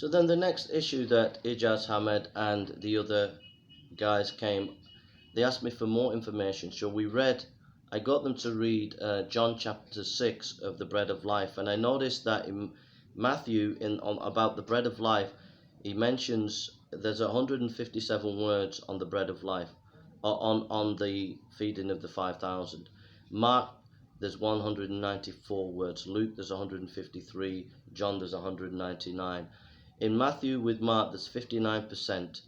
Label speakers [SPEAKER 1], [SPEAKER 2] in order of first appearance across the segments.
[SPEAKER 1] So then the next issue that Ijaz Hamed and the other guys came, they asked me for more information. So I got them to read John chapter 6 of the Bread of Life, and I noticed that in Matthew, about the Bread of Life, he mentions there's 157 words on the Bread of Life, on the feeding of the 5,000. Mark, there's 194 words. Luke, there's 153. John, there's 199. In Matthew with Mark, there's 59%.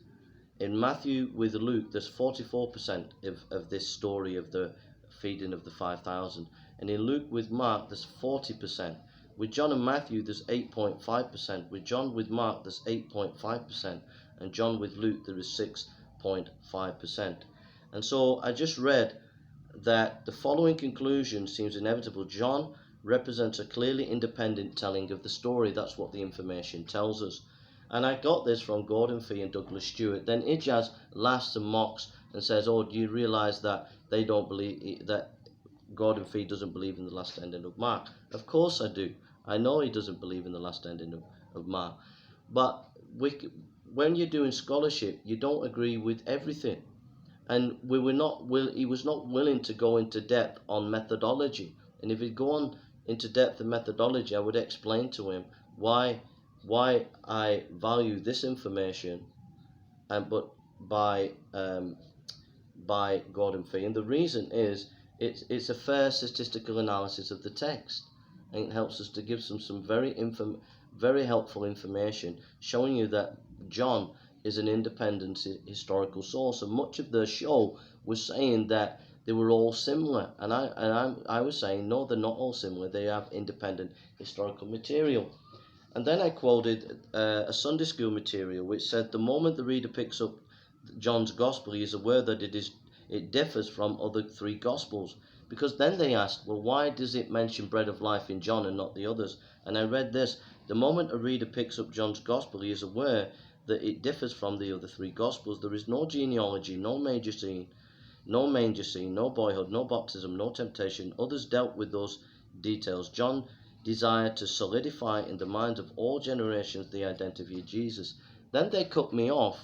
[SPEAKER 1] In Matthew with Luke, there's 44% of this story of the feeding of the 5,000. And in Luke with Mark, there's 40%. With John and Matthew, there's 8.5%. With John with Mark, there's 8.5%. And John with Luke, there is 6.5%. And so I just read that the following conclusion seems inevitable. John represents a clearly independent telling of the story. That's what the information tells us. And I got this from Gordon Fee and Douglas Stewart. Then Ijaz laughs and mocks and says, oh, do you realize that they don't believe, that Gordon Fee doesn't believe in the last ending of Mark? Of course I do. I know he doesn't believe in the last ending of Mark. But when you're doing scholarship, you don't agree with everything. And he was not willing to go into depth on methodology. And if he'd gone into depth in methodology, I would explain to him why I value this information, but by Gordon Fee. And the reason is it's a fair statistical analysis of the text, and it helps us to give some very helpful information, showing you that John is an independent historical source. And much of the show was saying that they were all similar, and I was saying no, they're not all similar. They have independent historical material. And then I quoted a Sunday school material which said the moment the reader picks up John's Gospel, he is aware that it differs from other three Gospels. Because then they asked, well, why does it mention bread of life in John and not the others? And I read this: the moment a reader picks up John's Gospel, he is aware that it differs from the other three Gospels. There is no genealogy, no manger scene, no boyhood, no baptism, no temptation. Others dealt with those details. John desired to solidify in the minds of all generations the identity of Jesus. Then they cut me off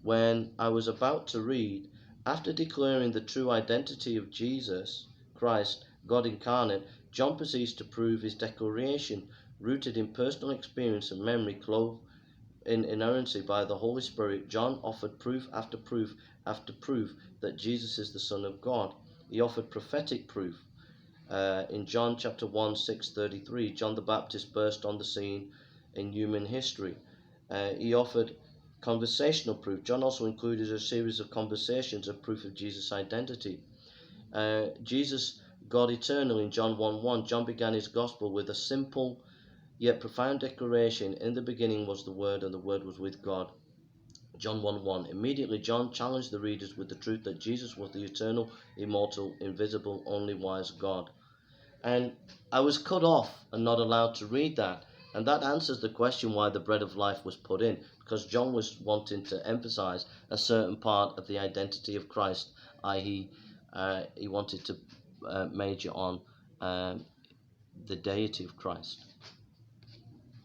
[SPEAKER 1] when I was about to read, after declaring the true identity of Jesus Christ, God incarnate, John proceeds to prove his declaration, rooted in personal experience and memory, clothed in inerrancy by the Holy Spirit. John offered proof after proof after proof that Jesus is the Son of God. He offered prophetic proof. In John chapter 1, 6:33, John the Baptist burst on the scene in human history. He offered conversational proof. John also included a series of conversations of proof of Jesus' identity. Jesus, God eternal, in John 1:1, John began his gospel with a simple yet profound declaration: in the beginning was the Word, and the Word was with God. John 1:1. Immediately John challenged the readers with the truth that Jesus was the eternal, immortal, invisible, only wise God. And I was cut off and not allowed to read that. And that answers the question why the bread of life was put in, because John was wanting to emphasize a certain part of the identity of Christ, i.e. he wanted to major on the deity of Christ.